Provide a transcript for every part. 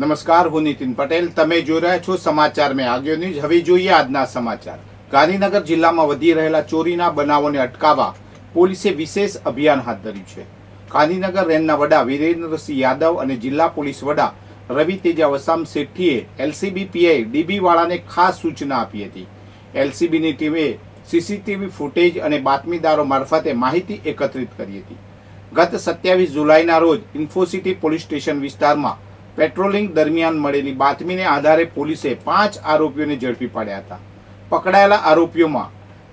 નમસ્કાર, હું નીતિન પટેલ. તમે જોઈ રહ્યા છો સમાચાર મેં આગળ ન્યૂઝ. હવે જોઈએ આજના સમાચાર. ગાંધીનગર જિલ્લામાં વધી રહેલા ચોરીના બનાવોને અટકાવવા પોલીસે વિશેષ અભિયાન હાથ ધર્યું છે. ગાંધીનગર રેન્જના વડા વિરેન્દ્રસિંહ યાદવ અને જિલ્લા પોલીસ વડા રવિ તેજા વસામ શેઠીએ એલસીબી પીઆઈ ડીબી વાળાને ખાસ સૂચના આપી હતી. એલસીબીની ટીમે સીસીટીવી ફૂટેજ અને બાતમીદારો મારફતે માહિતી એકત્રિત કરી હતી. ગત 27 જુલાઈના રોજ ઇન્ફોસિટી પોલીસ સ્ટેશન વિસ્તારમાં પેટ્રોલિંગ દરમિયાન મળેલી બાતમીને આધારે પોલીસે 5 આરોપીઓને ઝડપી પાડ્યા હતા. પકડાયેલા આરોપીઓમાં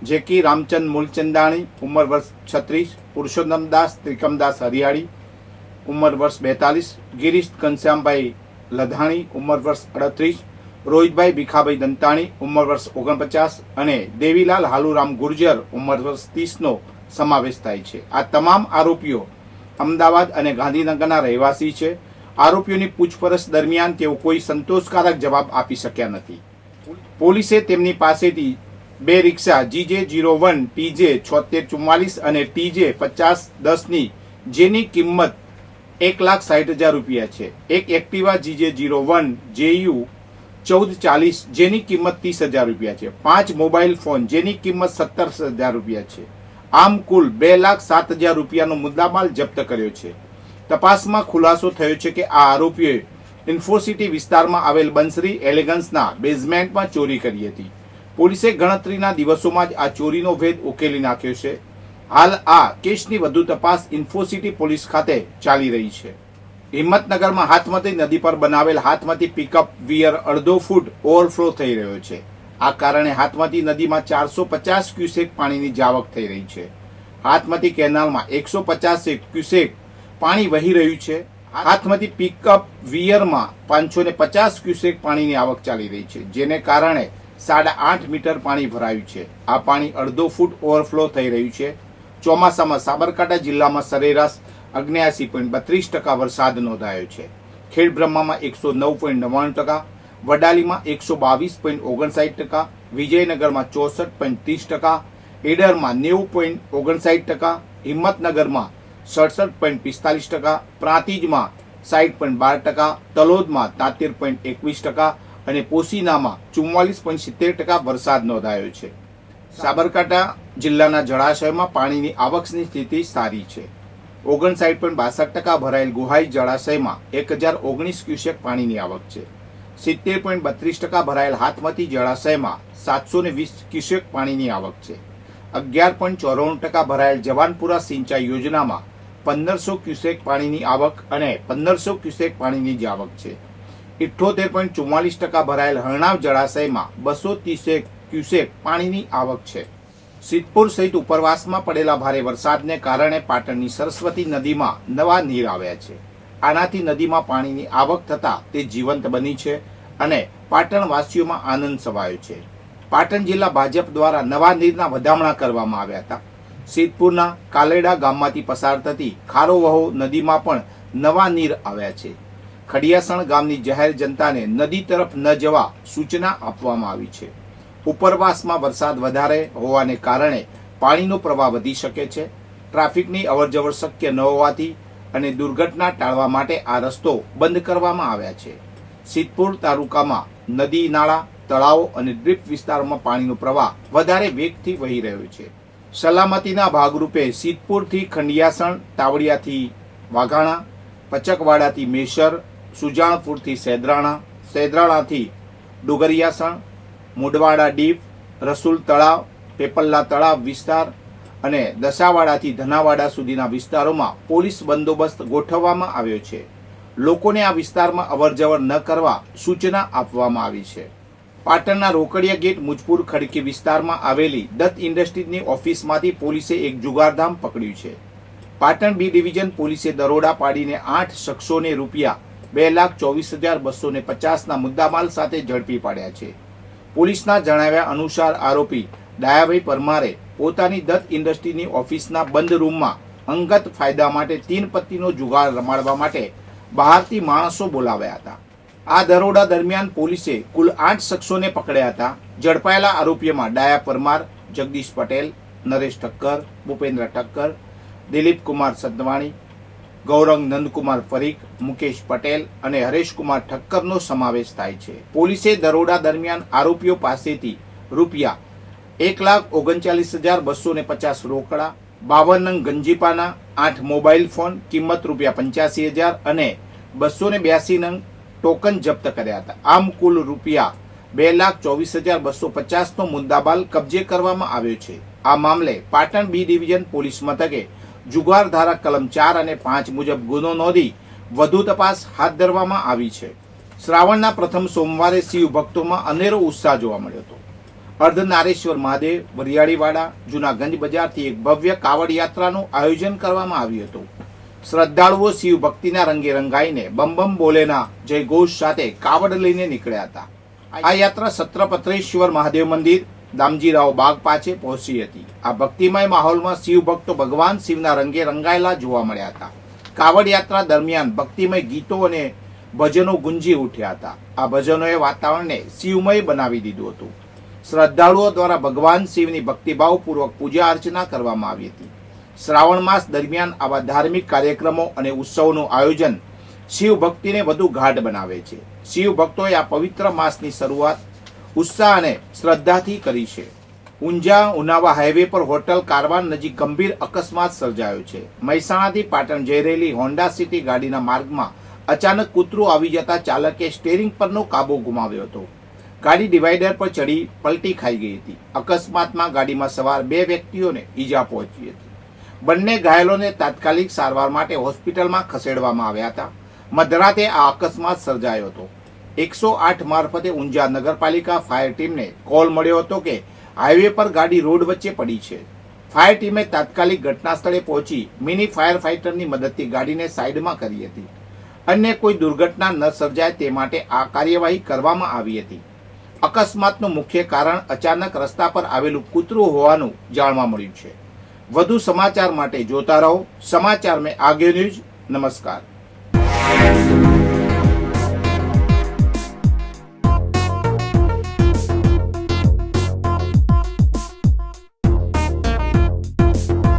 જેકી રામચંદ મૂલચંદાણી ઉંમર વર્ષ 36, પુરુષોત્તમદાસ ત્રિકમદાસ હરિયાળી ઉંમર વર્ષ 42, ગિરીશ ઘનશ્યામભાઈ લધાણી ઉંમર વર્ષ 38, રોહિતભાઈ ભીખાભાઈ દંતાણી ઉંમર વર્ષ 49 અને દેવીલાલ હાલુરામ ગુર્જર ઉંમર વર્ષ 30નો સમાવેશ થાય છે. આ તમામ આરોપીઓ અમદાવાદ અને ગાંધીનગરના રહેવાસી છે. આરોપીઓની પૂછપરછ દરમિયાન તેઓ કોઈ સંતોષકારક જવાબ આપી શક્યા નથી. પોલીસે તેમની પાસેથી 2 રિક્ષા GJ01 TJ 7644 અને TJ 5010ની જેની કિંમત 1,60,000 રૂપિયા છે, એક એક્ટિવા GJ01 JU 1440 જેની કિંમત 30,000 રૂપિયા છે, 5 મોબાઈલ ફોન જેની કિંમત 17,000 રૂપિયા છે. આમ કુલ 2,07,000 રૂપિયાનો મુદ્દામાલ જપ્ત કર્યો છે. તપાસમાં ખુલાસો થયો છે કે આ આરોપીઓએ ઇન્ફોસિટી વિસ્તારમાં આવેલ બંસરી એલિગન્સના બેઝમેન્ટમાં ચોરી કરી હતી. પોલીસે ગણતરીના દિવસોમાં જ આ ચોરીનો ભેદ ઉકેલી નાખ્યો છે. હાલ આ કેસની વધુ તપાસ ઇન્ફોસિટી પોલીસ ખાતે ચાલી રહી છે. હિંમતનગરમાં હાથમતી નદી પર બનાવેલ હાથમતી પિકઅપ વિયર અડધો ફૂટ ઓવરફ્લો થઈ રહ્યો છે. આ કારણે હાથમતી નદીમાં 450 ક્યુસેક પાણીની જાવક થઈ રહી છે. હાથમતી કેનાલમાં 150 ક્યુસેક પાણી વહી રહ્યું છે. હાથમતી પિકઅપ વિયરમાં 550 ક્યુસેક પાણીની આવક ચાલી રહી છે, જેને કારણે 8.5 મીટર પાણી ભરાયું છે. આ પાણી અડધો ફૂટ ઓવરફ્લો થઈ રહ્યું છે. ચોમાસામાં સાબરકાંઠા જિલ્લામાં સરેરાશ 79.32% વરસાદ નોંધાયો છે. ખેડબ્રહ્મામાં 109.99%, વડાલીમાં 122.59%, વિજયનગરમાં 64.30%, ઈડરમાં 90.59%, હિંમતનગરમાં 67.45%, પ્રાંતિજમાં 60.12%, તલોદમાં 73.21% અને પોશીનામાં 44.70% વરસાદ નોંધાયો છે. સાબરકાંઠા જિલ્લાના જળાશયોમાં પાણીની આવકની સ્થિતિ સારી છે. 59.62% ભરાયેલ ગુહાઈ જળાશયમાં 1019 ક્યુસેક પાણીની આવક છે. 70.32% ભરાયેલ હાથમતી જળાશયમાં 720 ક્યુસેક પાણીની આવક છે. 11.94% ભરાયેલ જવાનપુરા સિંચાઈ યોજનામાં 1500 ક્યુસેક પાણીની આવક અને 1500 ક્યુસેક પાણીની જ આવક છે. 78.44% ભરાયેલ હરણાવ જળાશયમાં 230 ક્યુસેક પાણીની આવક છે. સિદ્ધપુર સહિત ઉપરવાસમાં પડેલા ભારે વરસાદને કારણે પાટણની સરસ્વતી નદીમાં નવા નીર આવ્યા છે. આનાથી નદીમાં પાણીની આવક થતાં તે જીવંત બની છે અને પાટણવાસીઓમાં આનંદ છવાયો છે. પાટણ જિલ્લા ભાજપ દ્વારા નવા નીરના વધામણા કરવામાં આવ્યા હતા. સિદ્ધપુરના કાલેડા ગામમાંથી પસાર થતી ખારોવહો નદીમાં પણ નવા નીર આવ્યા છે. ખડિયાસણ ગામની જાહેર જનતાને નદી તરફ ન જવા સૂચના આપવામાં આવી છે. ઉપરવાસમાં વરસાદ વધારે હોવાને કારણે પાણીનો પ્રવાહ વધી શકે છે. ટ્રાફિકની અવરજવર શક્ય ન હોવાથી અને દુર્ઘટના ટાળવા માટે આ રસ્તો બંધ કરવામાં આવ્યા છે. સિદ્ધપુર તાલુકામાં નદી, નાળા, તળાવો અને ડ્રીપ વિસ્તારોમાં પાણીનો પ્રવાહ વધારે વેગથી વહી રહ્યો છે. સલામતીના ભાગરૂપે સિદ્ધપુરથી ખંડિયાસણ, તાવડિયાથી વાઘાણા, પચકવાડાથી મેસર, સુજાણપુરથી સેદરાણા, સેદરાણાથી ડુગરિયાસણ, મુડવાડા ડીપ, રસુલ તળાવ, પેપલ્લા તળાવ વિસ્તાર અને દસાવાડાથી ધનાવાડા સુધીના વિસ્તારોમાં પોલીસ બંદોબસ્ત ગોઠવવામાં આવ્યો છે. લોકોને આ વિસ્તારમાં અવરજવર ન કરવા સૂચના આપવામાં આવી છે. પાટણના રોકડિયા ગેટ મુજપુર ખડકી વિસ્તારમાં આવેલી દત્ત ઇન્ડસ્ટ્રીઝની ઓફિસમાંથી પોલીસે એક જુગારધામ પકડ્યું છે. પાટણ બી ડિવિઝન પોલીસે દરોડા પાડીને 8 શખ્સોને રૂપિયા 2,24,250ના મુદ્દામાલ સાથે ઝડપી પાડ્યા છે. પોલીસના જણાવ્યા અનુસાર આરોપી ડાયાભાઈ પરમારે પોતાની દત્ત ઇન્ડસ્ટ્રીની ઓફિસના બંધ રૂમમાં અંગત ફાયદા માટે 3 પત્તીનો જુગાર રમાડવા માટે બહારથી માણસો બોલાવ્યા હતા. આ દરોડા દરમિયાન પોલીસે કુલ 8 શખ્સોને પકડ્યા હતા. ઝડપાયેલા આરોપીઓમાં ડાયા પરમાર, જગદીશ પટેલ, નરેશ ઠક્કર, ભૂપેન્દ્ર ઠક્કર, દિલીપ કુમાર સદવાણી, ગૌરંગ નંદકુમાર પરીખ, મુકેશ પટેલ અને હરેશકુમાર ઠક્કરનો સમાવેશ થાય છે. પોલીસે દરોડા દરમિયાન આરોપીઓ પાસેથી રૂપિયા 1,39,250 રોકડા, 52 નંગ ગંજીપાના, 8 મોબાઈલ ફોન કિંમત રૂપિયા 85,000 અને 282 નંગ ટોકન જપ્ત કર્યા હતા. આમ કુલ રૂપિયા 2,24,250 નો મુદ્દામાલ કબજે કરવામાં આવ્યો છે. આ મામલે પાટણ બી ડિવિઝન પોલીસ મથકે જુગાર ધારા કલમ 4 અને 5 મુજબ ગુનો નોંધી વધુ તપાસ હાથ ધરવામાં આવી છે. શ્રાવણના પ્રથમ સોમવારે શિવ ભક્તોમાં અનેરો ઉત્સાહ જોવા મળ્યો હતો. અર્ધનારેશ્વર મહાદેવ વરિયાળીવાડા જૂના ગંજ બજારથી એક ભવ્ય કાવડ યાત્રાનું આયોજન કરવામાં આવ્યું હતું. શ્રદ્ધાળુઓ શિવ ભક્તિના રંગે રંગાઈને બમ બમ બોલેના જય ઘોષ સાથે કાવડ લઈને નીકળ્યા હતા. આ યાત્રા સત્રપત્રેશ્વર મહાદેવ મંદિર દામજીરાવ બાગ પાસે પહોંચી હતી. આ ભક્તિમય માહોલમાં શિવ ભક્તો ભગવાન શિવના રંગે રંગાયેલા જોવા મળ્યા હતા. કાવડ યાત્રા દરમિયાન ભક્તિમય ગીતો અને ભજનો ગુંજી ઉઠ્યા હતા. આ ભજનોએ વાતાવરણને શિવમય બનાવી દીધું હતું. શ્રદ્ધાળુઓ દ્વારા ભગવાન શિવની ભક્તિભાવપૂર્વક પૂજા અર્ચના કરવામાં આવી હતી. શ્રાવણ માસ દરમિયાન આવા ધાર્મિક કાર્યક્રમો અને ઉત્સવોનું આયોજન શિવ ભક્તિને વધુ ગાઢ બનાવે છે. શિવ ભક્તોએ આ પવિત્ર માસની શરૂઆત ઉત્સાહ અને શ્રદ્ધાથી કરી છે. ઊંઝા ઉનાવા હાઈવે પર હોટલ કારવાન નજીક ગંભીર અકસ્માત સર્જાયો છે. મહેસાણાથી પાટણ જઈ રહેલી હોન્ડા સિટી ગાડીના માર્ગમાં અચાનક કૂતરું આવી જતા ચાલકે સ્ટીયરિંગ પરનો કાબુ ગુમાવ્યો હતો. ગાડી ડિવાઈડર પર ચડી પલટી ખાઈ ગઈ હતી. અકસ્માતમાં ગાડીમાં સવાર 2 વ્યક્તિઓને ઈજા પહોંચી હતી. બંને ઘાયલોને તાત્કાલિક સારવાર માટે હોસ્પિટલમાં ખસેડવામાં આવ્યા હતા. મધરાતે આ અકસ્માત સર્જાયો હતો. 108 મારફતે ઊંઝા નગરપાલિકા ફાયર ટીમને કોલ મળ્યો હતો કે હાઈવે પર ગાડી રોડ વચ્ચે પડી છે. ફાયર ટીમે તાત્કાલિક ઘટના સ્થળે પહોંચી મિની ફાયર ફાઈટરની મદદથી ગાડીને સાઈડમાં કરી હતી. અન્ય કોઈ દુર્ઘટના ન સર્જાય તે માટે આ કાર્યવાહી કરવામાં આવી હતી. અકસ્માતનું મુખ્ય કારણ અચાનક રસ્તા પર આવેલું કૂતરું હોવાનું જાણવા મળ્યું છે. વધુ સમાચાર માટે જોતા રહો સમાચાર મેં આગે ન્યૂઝ. નમસ્કાર.